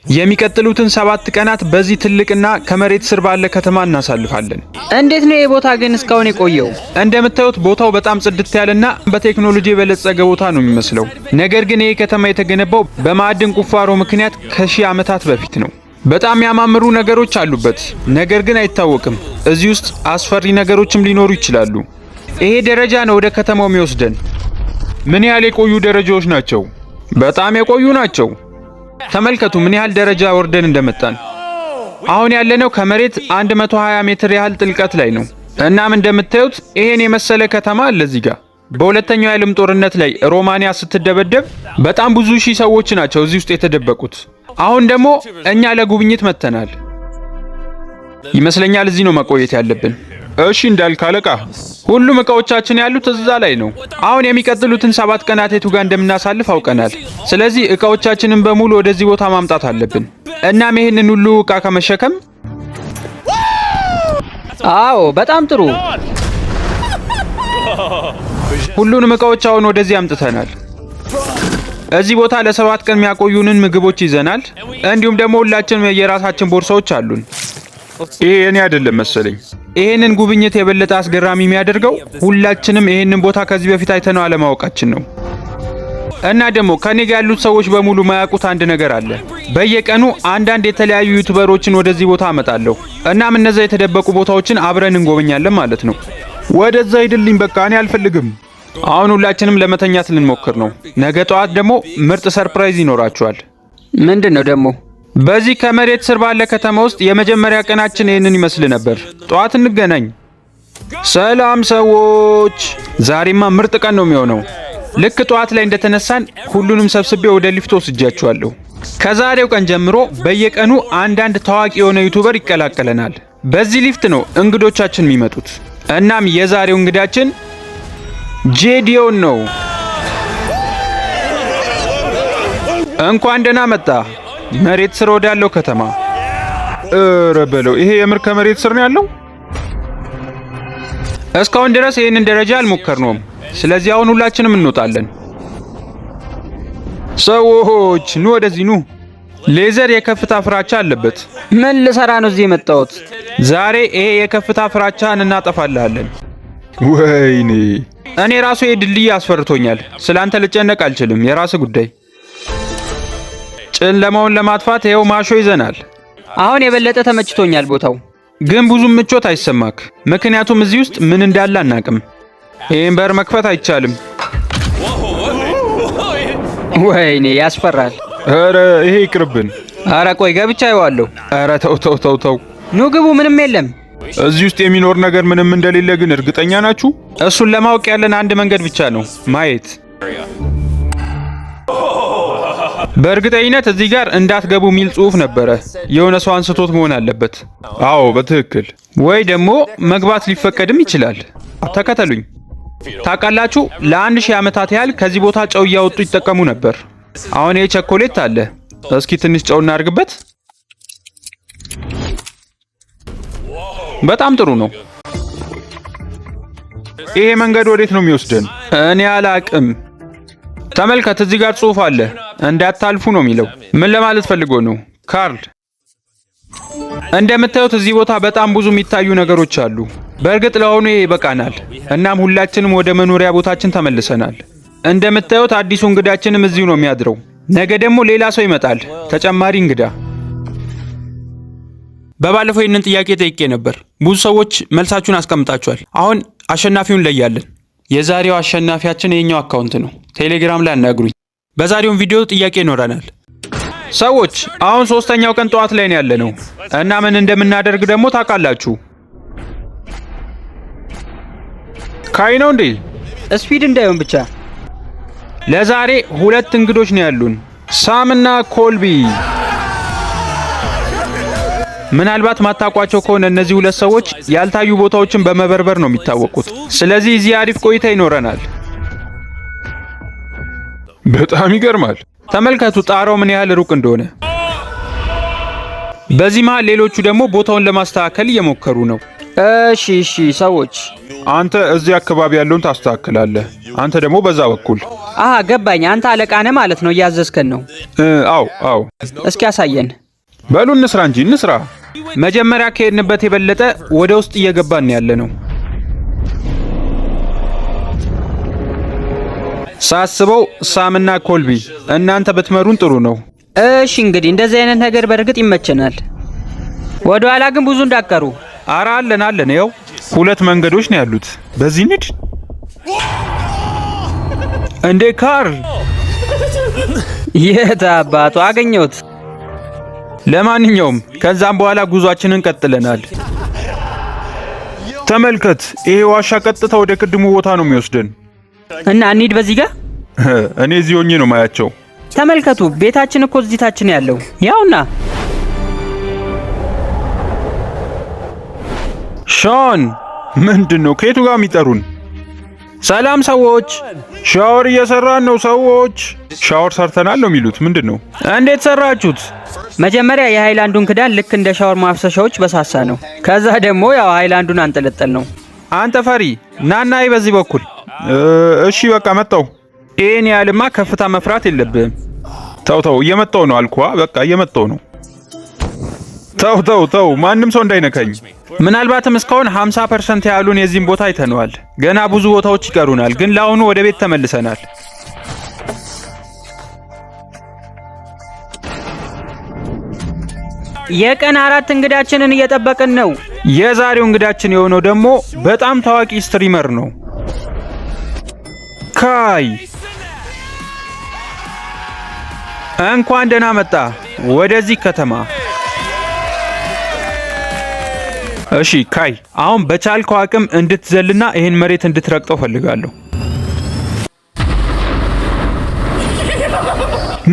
የሚቀጥሉትን 7 ቀናት በዚህ ትልቅና ከመሬት ስር ባለ ከተማ እናሳልፋለን። እንዴት ነው የቦታ ግን እስካሁን የቆየው? እንደምታዩት ቦታው በጣም ጽድት ያለና በቴክኖሎጂ የበለጸገ ቦታ ነው የሚመስለው። ነገር ግን ይሄ ከተማ የተገነባው በማዕድን ቁፋሮ ምክንያት ከ1000 ዓመታት በፊት ነው። በጣም ያማምሩ ነገሮች አሉበት፣ ነገር ግን አይታወቅም። እዚህ ውስጥ አስፈሪ ነገሮችም ሊኖሩ ይችላሉ። ይሄ ደረጃ ነው ወደ ከተማው የሚወስደን። ምን ያህል የቆዩ ደረጃዎች ናቸው? በጣም የቆዩ ናቸው። ተመልከቱ ምን ያህል ደረጃ ወርደን እንደመጣን። አሁን ያለነው ከመሬት 120 ሜትር ያህል ጥልቀት ላይ ነው። እናም እንደምታዩት ይሄን የመሰለ ከተማ አለ እዚህ ጋር። በሁለተኛው የዓለም ጦርነት ላይ ሮማኒያ ስትደበደብ በጣም ብዙ ሺህ ሰዎች ናቸው እዚህ ውስጥ የተደበቁት። አሁን ደግሞ እኛ ለጉብኝት መጥተናል። ይመስለኛል እዚህ ነው መቆየት ያለብን። እሺ እንዳልክ አለቃ። ሁሉም እቃዎቻችን ያሉት እዛ ላይ ነው። አሁን የሚቀጥሉትን 7 ቀናት የቱ ጋር እንደምናሳልፍ አውቀናል። ስለዚህ እቃዎቻችንን በሙሉ ወደዚህ ቦታ ማምጣት አለብን። እናም ይሄንን ሁሉ እቃ ከመሸከም አዎ በጣም ጥሩ። ሁሉንም እቃዎች አሁን ወደዚህ አምጥተናል። እዚህ ቦታ ለ7 ቀን የሚያቆዩንን ምግቦች ይዘናል። እንዲሁም ደግሞ ሁላችንም የራሳችን ቦርሳዎች አሉን። ይሄ እኔ አይደለም መሰለኝ። ይሄንን ጉብኝት የበለጠ አስገራሚ የሚያደርገው ሁላችንም ይሄንን ቦታ ከዚህ በፊት አይተነው አለማወቃችን ነው። እና ደግሞ ከኔ ጋር ያሉት ሰዎች በሙሉ ማያውቁት አንድ ነገር አለ። በየቀኑ አንዳንድ የተለያዩ ዩቲዩበሮችን ወደዚህ ቦታ አመጣለሁ። እናም እነዛ የተደበቁ ቦታዎችን አብረን እንጎበኛለን ማለት ነው። ወደዛ ሂድልኝ በቃ እኔ አልፈልግም። አሁን ሁላችንም ለመተኛት ልንሞክር ነው። ነገ ጠዋት ደግሞ ምርጥ ሰርፕራይዝ ይኖራችኋል። ምንድነው ደግሞ? በዚህ ከመሬት ስር ባለ ከተማ ውስጥ የመጀመሪያ ቀናችን ይሄንን ይመስል ነበር። ጠዋት እንገናኝ። ሰላም ሰዎች፣ ዛሬማ ምርጥ ቀን ነው የሚሆነው። ልክ ጠዋት ላይ እንደተነሳን ሁሉንም ሰብስቤ ወደ ሊፍት ወስጃችኋለሁ። ከዛሬው ቀን ጀምሮ በየቀኑ አንዳንድ ታዋቂ የሆነ ዩቲዩበር ይቀላቀለናል። በዚህ ሊፍት ነው እንግዶቻችን የሚመጡት። እናም የዛሬው እንግዳችን ጄዲዮን ነው። እንኳን ደህና መጣ መሬት ስር ወዳለው ከተማ። ኧረ በለው፣ ይሄ የምር ከመሬት ስር ነው ያለው? እስካሁን ድረስ ይሄንን ደረጃ አልሞከርነውም። ስለዚህ አሁን ሁላችንም እንወጣለን። ሰዎች ኑ ወደዚህ ኑ። ሌዘር የከፍታ ፍራቻ አለበት። ምን ልሰራ ነው እዚህ የመጣሁት? ዛሬ ይሄ የከፍታ ፍራቻን እናጠፋልሃለን። ወይኔ እኔ ራሱ ይሄ ድልድይ አስፈርቶኛል። ስላንተ ልጨነቅ አልችልም፣ የራስ ጉዳይ። ጨለማውን ለማጥፋት ይሄው ማሾ ይዘናል። አሁን የበለጠ ተመችቶኛል ቦታው። ግን ብዙም ምቾት አይሰማክ፣ ምክንያቱም እዚህ ውስጥ ምን እንዳለ አናቅም። ይሄን በር መክፈት አይቻልም። ወይኔ ያስፈራል። ኧረ ይሄ ይቅርብን። ኧረ ቆይ ገብቻ ይዋለሁ። ኧረ ተው። ኑ ግቡ፣ ምንም የለም። እዚህ ውስጥ የሚኖር ነገር ምንም እንደሌለ ግን እርግጠኛ ናችሁ? እሱን ለማወቅ ያለን አንድ መንገድ ብቻ ነው፣ ማየት። በእርግጠኝነት እዚህ ጋር እንዳትገቡ የሚል ጽሑፍ ነበረ። የሆነ ሰው አንስቶት መሆን አለበት። አዎ በትክክል። ወይ ደግሞ መግባት ሊፈቀድም ይችላል። ተከተሉኝ። ታውቃላችሁ ለ1000 ዓመታት ያህል ከዚህ ቦታ ጨው እያወጡ ይጠቀሙ ነበር። አሁን ይሄ ቸኮሌት አለ። እስኪ ትንሽ ጨው እናድርግበት። በጣም ጥሩ ነው። ይሄ መንገድ ወዴት ነው የሚወስደን? እኔ አላቅም። ተመልከት፣ እዚህ ጋር ጽሑፍ አለ። እንዳታልፉ ነው የሚለው። ምን ለማለት ፈልጎ ነው? ካርል፣ እንደምታዩት እዚህ ቦታ በጣም ብዙ የሚታዩ ነገሮች አሉ። በእርግጥ ለአሁኑ ይሄ ይበቃናል። እናም ሁላችንም ወደ መኖሪያ ቦታችን ተመልሰናል። እንደምታዩት አዲሱ እንግዳችንም እዚሁ ነው የሚያድረው። ነገ ደግሞ ሌላ ሰው ይመጣል፣ ተጨማሪ እንግዳ። በባለፈው ይህንን ጥያቄ ጠይቄ ነበር። ብዙ ሰዎች መልሳችሁን አስቀምጣችኋል። አሁን አሸናፊውን ለያለን። የዛሬው አሸናፊያችን የኛው አካውንት ነው። ቴሌግራም ላይ አናግሩኝ። በዛሬው ቪዲዮ ጥያቄ ይኖረናል። ሰዎች አሁን 3ኛው ቀን ጠዋት ላይ ነው ያለነው እና ምን እንደምናደርግ ደግሞ ታውቃላችሁ። ካይ ነው እንዴ? ስፒድ እንዳይሆን ብቻ። ለዛሬ 2 እንግዶች ነው ያሉን፣ ሳምና ኮልቢ። ምናልባት ማታቋቸው ከሆነ እነዚህ 2 ሰዎች ያልታዩ ቦታዎችን በመበርበር ነው የሚታወቁት። ስለዚህ እዚህ አሪፍ ቆይታ ይኖረናል። በጣም ይገርማል። ተመልከቱ ጣራው ምን ያህል ሩቅ እንደሆነ። በዚህ መሃል ሌሎቹ ደግሞ ቦታውን ለማስተካከል እየሞከሩ ነው። እሺ ሰዎች አንተ እዚህ አካባቢ ያለውን ታስተካክላለህ። አንተ ደግሞ በዛ በኩል። ገባኝ። አንተ አለቃ ነህ ማለት ነው። እያዘዝከን ነው? አዎ። እስኪ ያሳየን። በሉ እንስራ እንጂ እንስራ። መጀመሪያ ከሄድንበት የበለጠ ወደ ውስጥ እየገባን ያለ ነው። ሳስበው ሳምና ኮልቢ እናንተ ብትመሩን ጥሩ ነው። እሺ እንግዲህ እንደዚህ አይነት ነገር በእርግጥ ይመቸናል። ወደ ኋላ ግን ብዙ እንዳቀሩ። ኧረ አለን። ያው 2 መንገዶች ነው ያሉት። በዚህ ንድ እንዴ ካርል! የት አባቱ አገኘሁት። ለማንኛውም ከዛም በኋላ ጉዟችንን ቀጥለናል። ተመልከት፣ ይሄ ዋሻ ቀጥታ ወደ ቅድሙ ቦታ ነው የሚወስደን። እና እንሂድ በዚህ ጋር። እኔ እዚህ ሆኜ ነው ማያቸው። ተመልከቱ፣ ቤታችን እኮ እዚህ ታችን ያለው ያውና። ሾን ምንድን ነው ከየቱ ጋር የሚጠሩን? ሰላም ሰዎች፣ ሻወር እየሰራን ነው ሰዎች። ሻወር ሰርተናል ነው የሚሉት። ምንድን ነው? እንዴት ሰራችሁት? መጀመሪያ የሃይላንዱን ክዳን ልክ እንደ ሻወር ማፍሰሻዎች በሳሳ ነው። ከዛ ደግሞ ያው ሃይላንዱን አንጠለጠል ነው። አንተ ፈሪ ናናይ በዚህ በኩል። እሺ በቃ መጣው። ይሄን ያህልማ ከፍታ መፍራት የለብህም። ተው እየመጣው ነው አልኳ። በቃ እየመጣው ነው። ተው ማንም ሰው እንዳይነካኝ። ምናልባትም እስካሁን 50% ያህሉን የዚህን ቦታ አይተነዋል። ገና ብዙ ቦታዎች ይቀሩናል፣ ግን ለአሁኑ ወደ ቤት ተመልሰናል። የቀን 4 እንግዳችንን እየጠበቅን ነው። የዛሬው እንግዳችን የሆነው ደግሞ በጣም ታዋቂ ስትሪመር ነው። ካይ እንኳን ደህና መጣ ወደዚህ ከተማ። እሺ ካይ፣ አሁን በቻልከው አቅም እንድትዘልና ይሄን መሬት እንድትረግጠው ፈልጋለሁ።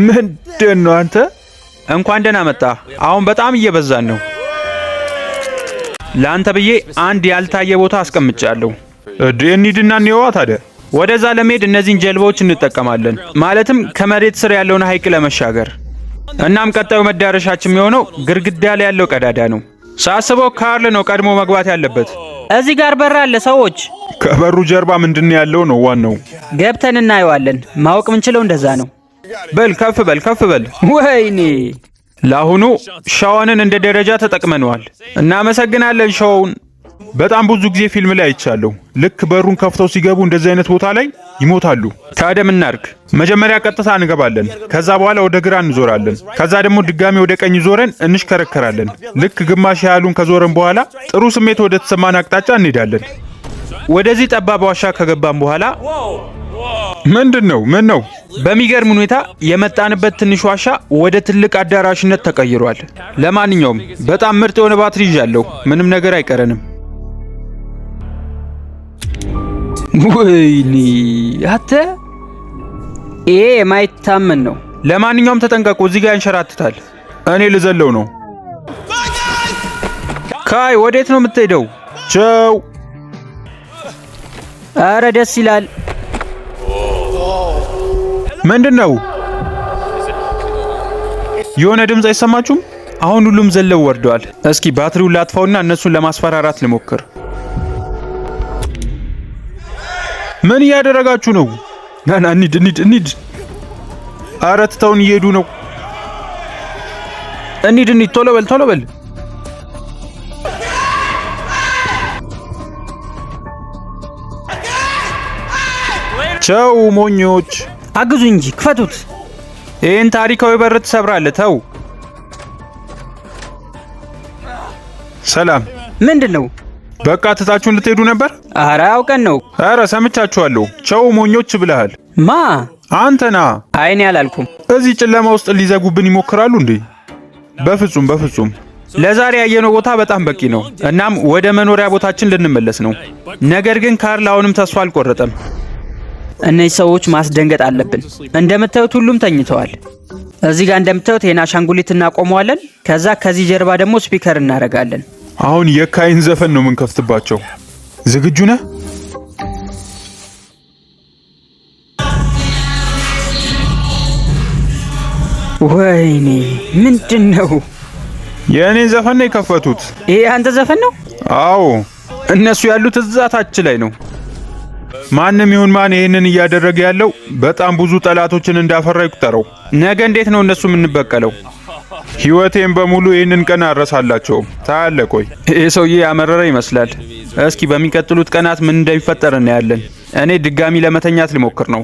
ምንድን ነው አንተ? እንኳን ደህና መጣ። አሁን በጣም እየበዛን ነው። ለአንተ ብዬ አንድ ያልታየ ቦታ አስቀምጫለሁ። እንሂድና እንየዋ ታዲያ። ወደዛ ለመሄድ እነዚህን ጀልባዎች እንጠቀማለን። ማለትም ከመሬት ስር ያለውን ሐይቅ ለመሻገር። እናም ቀጣዩ መዳረሻችን የሚሆነው ግድግዳ ላይ ያለው ቀዳዳ ነው። ሳስበው ካርል ነው ቀድሞ መግባት ያለበት። እዚህ ጋር በር አለ ሰዎች። ከበሩ ጀርባ ምንድን ያለው ነው ዋናው። ገብተን እናየዋለን። ማወቅ ምንችለው እንደዛ ነው። በል ከፍ በል። ወይኔ! ለአሁኑ ሻዋንን እንደ ደረጃ ተጠቅመነዋል። እናመሰግናለን ሻውን። በጣም ብዙ ጊዜ ፊልም ላይ አይቻለሁ። ልክ በሩን ከፍተው ሲገቡ እንደዚህ አይነት ቦታ ላይ ይሞታሉ። ታዲያ ምን እናድርግ? መጀመሪያ ቀጥታ እንገባለን። ከዛ በኋላ ወደ ግራ እንዞራለን። ከዛ ደግሞ ድጋሚ ወደ ቀኝ ዞረን እንሽከረከራለን። ልክ ግማሽ ያህሉን ከዞረን በኋላ ጥሩ ስሜት ወደ ተሰማን አቅጣጫ እንሄዳለን። ወደዚህ ጠባብ ዋሻ ከገባን በኋላ ምንድን ነው? ምን ነው? በሚገርም ሁኔታ የመጣንበት ትንሽ ዋሻ ወደ ትልቅ አዳራሽነት ተቀይሯል። ለማንኛውም በጣም ምርጥ የሆነ ባትሪ ይዣለሁ። ምንም ነገር አይቀረንም። ወይኔ አተ ይሄ የማይታመን ነው። ለማንኛውም ተጠንቀቁ፣ እዚህ ጋር ያንሸራትታል። እኔ ልዘለው ነው። ካይ ወዴት ነው የምትሄደው? ቻው። አረ ደስ ይላል። ምንድን ነው? የሆነ ድምፅ አይሰማችሁም? አሁን ሁሉም ዘለው ወርደዋል። እስኪ ባትሪውን ላጥፋውና እነሱን ለማስፈራራት ልሞክር። ምን እያደረጋችሁ ነው? ናና እንሂድ። ኧረ ትተውን እየሄዱ ነው። እንሂድ፣ ቶሎ በል። ቻው ሞኞች። አግዙ እንጂ ክፈቱት። ይህን ታሪካዊ በር ትሰብራለህ? ተው። ሰላም። ምንድን ነው? በቃ ትታችሁን ልትሄዱ ነበር? አረ አውቀን ነው። አረ ሰምቻችኋለሁ። ቻው ሞኞች ብለሃል። ማ? አንተና። አይኔ አላልኩም። እዚህ ጨለማ ውስጥ ሊዘጉብን ይሞክራሉ እንዴ? በፍጹም። ለዛሬ ያየነው ቦታ በጣም በቂ ነው። እናም ወደ መኖሪያ ቦታችን ልንመለስ ነው። ነገር ግን ካርል አሁንም ተስፋ አልቆረጠም። እነዚህ ሰዎች ማስደንገጥ አለብን። እንደምታዩት ሁሉም ተኝተዋል። እዚህ ጋር እንደምታዩት ይሄን አሻንጉሊት እናቆመዋለን። ከዛ ከዚህ ጀርባ ደግሞ ስፒከር እናደርጋለን። አሁን የካይን ዘፈን ነው የምንከፍትባቸው። ዝግጁ ነህ? ወይኔ ምንድን ነው? የእኔን ዘፈን ነው የከፈቱት። ይሄ አንተ ዘፈን ነው? አዎ። እነሱ ያሉት እዛ ታች ላይ ነው። ማንም ይሁን ማን ይሄንን እያደረገ ያለው በጣም ብዙ ጠላቶችን እንዳፈራ ይቁጠረው። ነገ እንዴት ነው እነሱ የምንበቀለው? ህይወቴን በሙሉ ይሄንን ቀን አረሳላቸውም። ታያለህ። ቆይ ይሄ ሰውዬ ያመረረ ይመስላል። እስኪ በሚቀጥሉት ቀናት ምን እንደሚፈጠር እናያለን። እኔ ድጋሚ ለመተኛት ልሞክር ነው።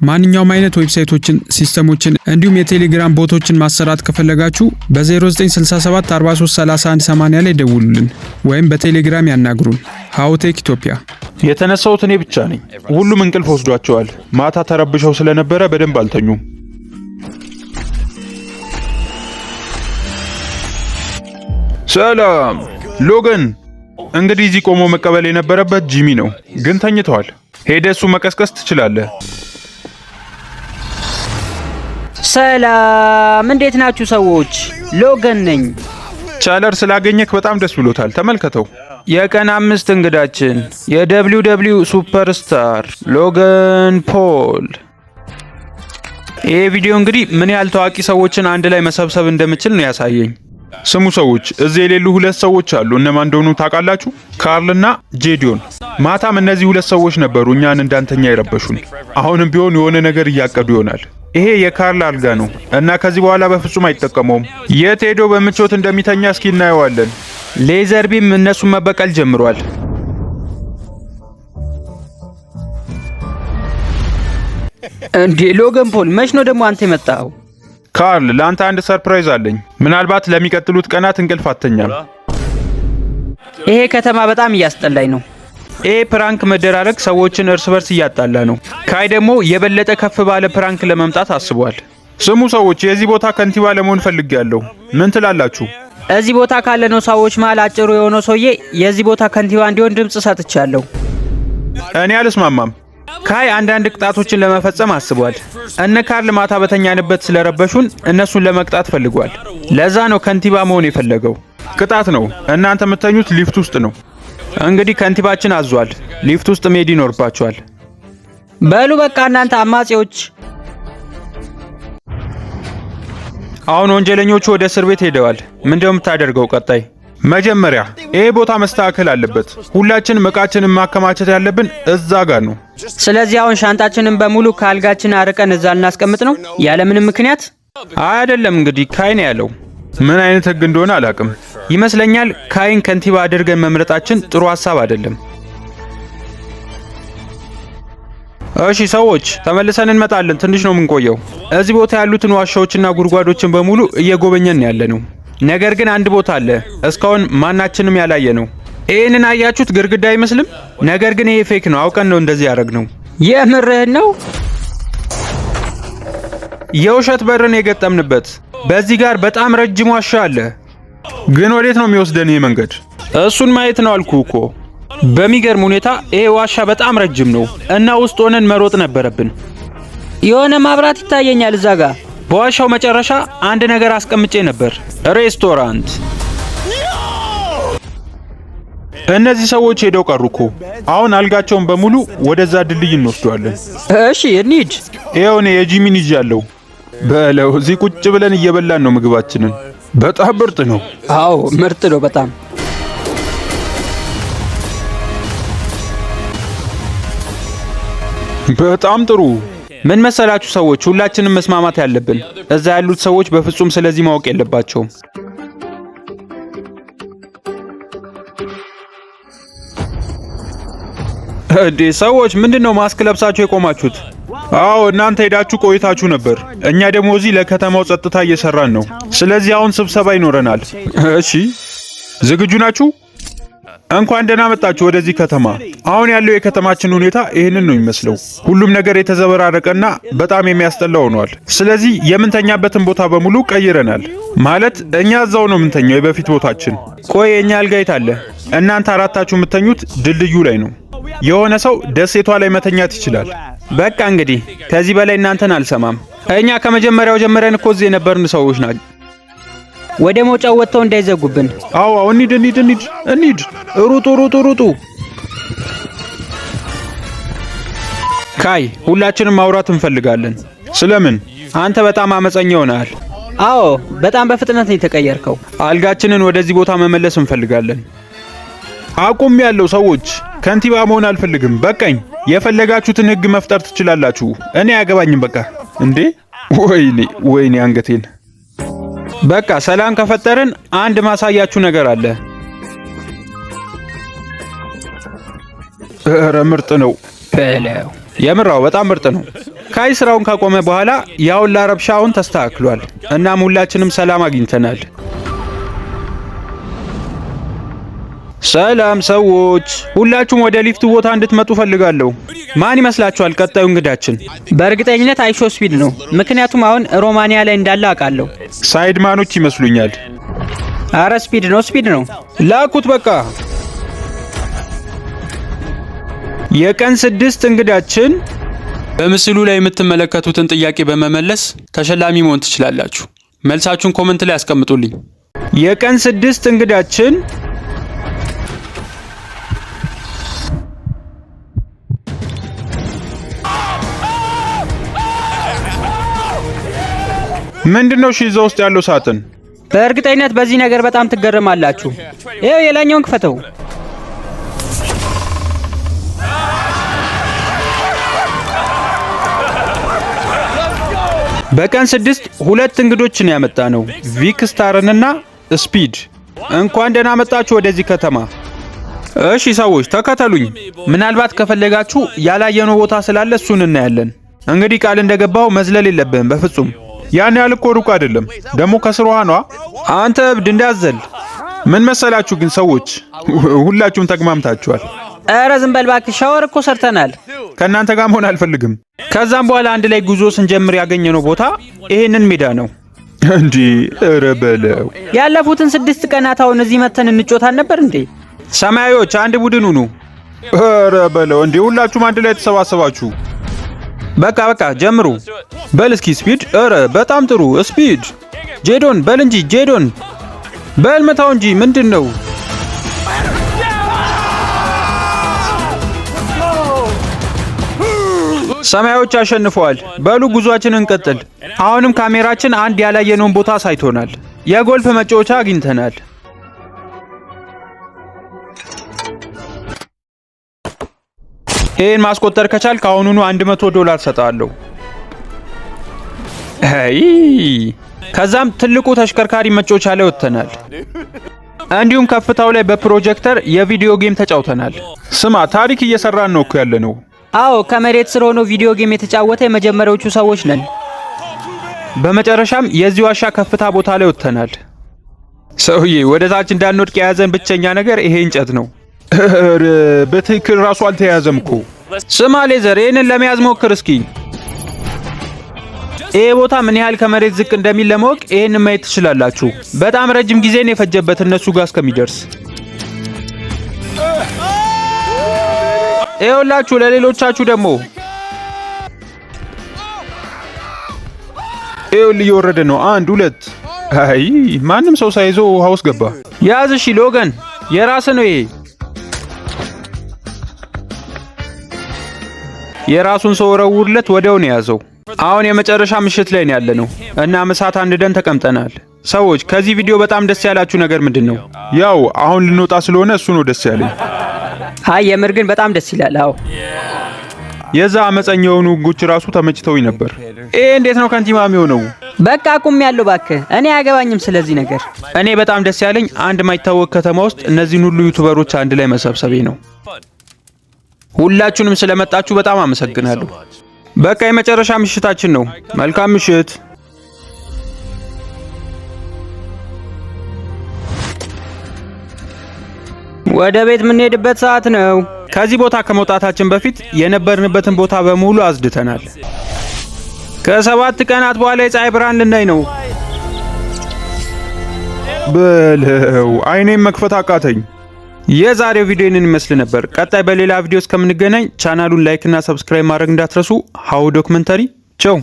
ማንኛውም አይነት ዌብሳይቶችን፣ ሲስተሞችን እንዲሁም የቴሌግራም ቦቶችን ማሰራት ከፈለጋችሁ በ0967 43 31 80 ላይ ደውሉልን ወይም በቴሌግራም ያናግሩን። ሃውቴክ ኢትዮጵያ። የተነሳሁት እኔ ብቻ ነኝ። ሁሉም እንቅልፍ ወስዷቸዋል። ማታ ተረብሸው ስለነበረ በደንብ አልተኙም። ሰላም ሎገን። እንግዲህ እዚህ ቆሞ መቀበል የነበረበት ጂሚ ነው፣ ግን ተኝተዋል። ሄደህ እሱ መቀስቀስ ትችላለህ። ሰላም፣ እንዴት ናችሁ ሰዎች? ሎገን ነኝ። ቻለር ስላገኘክ በጣም ደስ ብሎታል። ተመልከተው። የቀን 5 እንግዳችን የWW ሱፐርስታር ሎገን ፖል። ይህ ቪዲዮ እንግዲህ ምን ያህል ታዋቂ ሰዎችን አንድ ላይ መሰብሰብ እንደምችል ነው ያሳየኝ። ስሙ ሰዎች፣ እዚህ የሌሉ ሁለት ሰዎች አሉ። እነማን እንደሆኑ ታውቃላችሁ? ካርልና ጄዲዮን። ማታም እነዚህ ሁለት ሰዎች ነበሩ እኛን እንዳንተኛ የረበሹን። አሁንም ቢሆን የሆነ ነገር እያቀዱ ይሆናል። ይሄ የካርል አልጋ ነው እና ከዚህ በኋላ በፍጹም አይጠቀመውም። የት ሄዶ በምቾት እንደሚተኛ እስኪ እናየዋለን። ሌዘር ቢም እነሱን መበቀል ጀምሯል። እንዴ ሎገን ፖል፣ መች ነው ደግሞ አንተ የመጣው? ካርል፣ ለአንተ አንድ ሰርፕራይዝ አለኝ። ምናልባት ለሚቀጥሉት ቀናት እንቅልፍ አተኛም። ይሄ ከተማ በጣም እያስጠላኝ ነው። ይሄ ፕራንክ መደራረግ ሰዎችን እርስ በርስ እያጣላ ነው። ካይ ደግሞ የበለጠ ከፍ ባለ ፕራንክ ለመምጣት አስቧል። ስሙ ሰዎች፣ የዚህ ቦታ ከንቲባ ለመሆን ፈልጌያለሁ። ምን ትላላችሁ? እዚህ ቦታ ካለነው ሰዎች መሃል አጭሩ የሆነው ሰውዬ የዚህ ቦታ ከንቲባ እንዲሆን ድምጽ ሰጥቻለሁ። እኔ አልስማማም። ካይ አንዳንድ ቅጣቶችን ለመፈጸም አስቧል። እነ ካርል ማታ በተኛንበት ስለረበሹን እነሱን ለመቅጣት ፈልጓል። ለዛ ነው ከንቲባ መሆን የፈለገው። ቅጣት ነው። እናንተ የምትተኙት ሊፍት ውስጥ ነው። እንግዲህ ከንቲባችን አዟል። ሊፍት ውስጥ መሄድ ይኖርባችኋል። በሉ በቃ እናንተ አማጺዎች። አሁን ወንጀለኞቹ ወደ እስር ቤት ሄደዋል። ምንድነው የምታደርገው ቀጣይ? መጀመሪያ ይሄ ቦታ መስተካከል አለበት። ሁላችንም ዕቃችንን ማከማቸት ያለብን እዛ ጋር ነው። ስለዚህ አሁን ሻንጣችንን በሙሉ ከአልጋችን አርቀን እዛ ልናስቀምጥ ነው ያለምንም ምክንያት? አይደለም። እንግዲህ ካይ ነው ያለው። ምን አይነት ህግ እንደሆነ አላውቅም። ይመስለኛል ካይን ከንቲባ አድርገን መምረጣችን ጥሩ ሐሳብ አይደለም። እሺ ሰዎች፣ ተመልሰን እንመጣለን። ትንሽ ነው የምንቆየው። እዚህ ቦታ ያሉትን ዋሻዎችና ጉድጓዶችን በሙሉ እየጎበኘን ያለ ነው። ነገር ግን አንድ ቦታ አለ እስካሁን ማናችንም ያላየ ነው። ይሄንን አያችሁት? ግድግዳ አይመስልም? ነገር ግን ይሄ ፌክ ነው። አውቀን ነው እንደዚህ ያደረግነው። የምርህን ነው? የውሸት በርን የገጠምንበት። በዚህ ጋር በጣም ረጅም ዋሻ አለ። ግን ወዴት ነው የሚወስደን ይሄ መንገድ? እሱን ማየት ነው አልኩ እኮ። በሚገርም ሁኔታ ይሄ ዋሻ በጣም ረጅም ነው እና ውስጥ ሆነን መሮጥ ነበረብን። የሆነ ማብራት ይታየኛል እዛ ጋር። በዋሻው መጨረሻ አንድ ነገር አስቀምጬ ነበር። ሬስቶራንት። እነዚህ ሰዎች ሄደው ቀሩኮ። አሁን አልጋቸውን በሙሉ ወደዛ ድልድይ እንወስደዋለን። እሺ እንሂድ። ይኸው እኔ የጂሚን ይዣለሁ። በለው እዚህ ቁጭ ብለን እየበላን ነው ምግባችንን። በጣም ምርጥ ነው። አዎ ምርጥ ነው በጣም። በጣም ጥሩ። ምን መሰላችሁ ሰዎች፣ ሁላችንም መስማማት ያለብን እዛ ያሉት ሰዎች በፍጹም ስለዚህ ማወቅ የለባቸውም። እንዴ ሰዎች፣ ምንድነው ማስክ ለብሳችሁ የቆማችሁት? አዎ እናንተ ሄዳችሁ ቆይታችሁ ነበር። እኛ ደግሞ እዚህ ለከተማው ጸጥታ እየሰራን ነው። ስለዚህ አሁን ስብሰባ ይኖረናል። እሺ ዝግጁ ናችሁ? እንኳን ደህና መጣችሁ ወደዚህ ከተማ። አሁን ያለው የከተማችን ሁኔታ ይህንን ነው የሚመስለው። ሁሉም ነገር የተዘበራረቀና በጣም የሚያስጠላ ሆኗል። ስለዚህ የምንተኛበትን ቦታ በሙሉ ቀይረናል። ማለት እኛ እዛው ነው የምንተኛው፣ የበፊት ቦታችን። ቆይ የኛ አልጋ የት አለ? እናንተ አራታችሁ የምትተኙት ድልድዩ ላይ ነው። የሆነ ሰው ደሴቷ ላይ መተኛት ይችላል። በቃ እንግዲህ ከዚህ በላይ እናንተን አልሰማም። እኛ ከመጀመሪያው ጀምረን እኮ እዚህ የነበርን ሰዎች ናቸው። ወደ መውጫው ወጥተው እንዳይዘጉብን። አዎ እንሂድ። ሩጡ። ካይ፣ ሁላችንም ማውራት እንፈልጋለን። ስለምን? አንተ በጣም አመፀኛ ሆነሃል። አዎ በጣም በፍጥነት ነው የተቀየርከው። አልጋችንን ወደዚህ ቦታ መመለስ እንፈልጋለን። አቁም ያለው ሰዎች ከንቲባ መሆን አልፈልግም። በቃኝ። የፈለጋችሁትን ህግ መፍጠር ትችላላችሁ። እኔ አያገባኝም። በቃ እንዴ! ወይኔ አንገቴን። በቃ ሰላም ከፈጠርን አንድ ማሳያችሁ ነገር አለ። ኧረ ምርጥ ነው በለው። የምራው በጣም ምርጥ ነው። ካይ ስራውን ካቆመ በኋላ ያውላ ረብሻውን ተስተካክሏል። እናም ሁላችንም ሰላም አግኝተናል። ሰላም ሰዎች፣ ሁላችሁም ወደ ሊፍት ቦታ እንድትመጡ ፈልጋለሁ። ማን ይመስላችኋል ቀጣዩ እንግዳችን? በእርግጠኝነት አይሾ ስፒድ ነው። ምክንያቱም አሁን ሮማኒያ ላይ እንዳለ አውቃለሁ። ሳይድማኖች ይመስሉኛል። አረ ስፒድ ነው። ላኩት በቃ። የቀን 6 እንግዳችን በምስሉ ላይ የምትመለከቱትን ጥያቄ በመመለስ ተሸላሚ መሆን ትችላላችሁ። መልሳችሁን ኮሜንት ላይ አስቀምጡልኝ። የቀን 6 እንግዳችን ምንድነው? እዛ ውስጥ ያለው ሳጥን? በእርግጠኝነት በዚህ ነገር በጣም ትገረማላችሁ። ይኸው የላኛውን ክፈተው። በቀን 6 2 እንግዶችን ያመጣ ነው፣ ቪክስታርንና ስፒድ። እንኳን ደህና መጣችሁ ወደዚህ ከተማ። እሺ ሰዎች ተከተሉኝ። ምናልባት ከፈለጋችሁ ያላየነው ቦታ ስላለ እሱን እናያለን። እንግዲህ ቃል እንደገባው መዝለል የለብህም በፍጹም። ያን ያህል እኮ ሩቅ አይደለም። ደግሞ ከስሯ ነው። አንተ እብድ እንዳዘል። ምን መሰላችሁ ግን ሰዎች ሁላችሁም ተግማምታችኋል። ኧረ ዝም በል እባክህ፣ ሻወር እኮ ሰርተናል። ከእናንተ ጋር መሆን አልፈልግም። ከዛም በኋላ አንድ ላይ ጉዞ ስንጀምር ያገኘነው ቦታ ይሄንን ሜዳ ነው። እንዴ ኧረ በለው። ያለፉትን 6 ቀናት አሁን እዚህ መተን እንጮታል ነበር እንዴ? ሰማያዊዎች አንድ ቡድን ሁኑ። ኧረ በለው እንዴ! ሁላችሁም አንድ ላይ ተሰባሰባችሁ። በቃ ጀምሩ። በል እስኪ ስፒድ። ኧረ በጣም ጥሩ ስፒድ። ጄዶን በል እንጂ ጄዶን በል መታው እንጂ ምንድነው? ሰማያዎች አሸንፈዋል። በሉ ጉዟችንን እንቀጥል። አሁንም ካሜራችን አንድ ያላየነውን ቦታ አሳይቶናል። የጎልፍ መጫወቻ አግኝተናል። ይህን ማስቆጠር ከቻል ከአሁኑኑ $100 ሰጣለሁ። ከዛም ትልቁ ተሽከርካሪ መጫወቻ ላይ ወጥተናል። እንዲሁም ከፍታው ላይ በፕሮጀክተር የቪዲዮ ጌም ተጫውተናል። ስማ ታሪክ እየሰራን ነው እኮ ያለነው። አዎ ከመሬት ስር ሆኖ ቪዲዮ ጌም የተጫወተ የመጀመሪያዎቹ ሰዎች ነን። በመጨረሻም የዚህ ዋሻ ከፍታ ቦታ ላይ ወጥተናል። ሰውዬ ወደ ታች እንዳንወድቅ የያዘን ብቸኛ ነገር ይሄ እንጨት ነው። በትክክል ራሱ አልተያዘም እኮ። ስማ ሌዘር፣ ይህንን ለመያዝ ሞክር እስኪ። ይሄ ቦታ ምን ያህል ከመሬት ዝቅ እንደሚል ለማወቅ ይሄንን ማየት ትችላላችሁ። በጣም ረጅም ጊዜ ነው የፈጀበት እነሱ ጋር እስከሚደርስ። ይኸውላችሁ ለሌሎቻችሁ ደግሞ ይኸውልህ እየወረደ ነው። 1 2 አይ ማንም ሰው ሳይዞ ውሃ ውስጥ ገባ። ያዝ እሺ ሎገን፣ የራስህ ነው ይሄ። የራሱን ሰው ወረውርለት ወዲያው ነው ያዘው። አሁን የመጨረሻ ምሽት ላይ ነው ያለነው እና ምሳት አንድደን ተቀምጠናል። ሰዎች ከዚህ ቪዲዮ በጣም ደስ ያላችሁ ነገር ምንድነው? ያው አሁን ልንወጣ ስለሆነ እሱ ነው ደስ ያለኝ። አይ የምር ግን በጣም ደስ ይላል። አዎ የዛ አመፀኛ የሆኑ ህጎች ራሱ ተመችተውኝ ነበር። እንዴት ነው ከንቲባ የሚሆነው? በቃ ቁም ያለው እባክህ፣ እኔ አያገባኝም ስለዚህ ነገር። እኔ በጣም ደስ ያለኝ አንድ ማይታወቅ ከተማ ውስጥ እነዚህን ሁሉ ዩቲዩበሮች አንድ ላይ መሰብሰቤ ነው። ሁላችሁንም ስለመጣችሁ በጣም አመሰግናለሁ። በቃ የመጨረሻ ምሽታችን ነው። መልካም ምሽት። ወደ ቤት የምንሄድበት ሰዓት ነው። ከዚህ ቦታ ከመውጣታችን በፊት የነበርንበትን ቦታ በሙሉ አዝድተናል። ከ7 ቀናት በኋላ የፀሐይ ብርሃን ልናይ ነው። በለው አይኔን መክፈት አቃተኝ። የዛሬው ቪዲዮ ይህንን ይመስል ነበር። ቀጣይ በሌላ ቪዲዮ እስከምንገናኝ ቻናሉን ላይክ እና ሰብስክራይብ ማድረግ እንዳትረሱ። ሃው ዶክመንተሪ ቻው።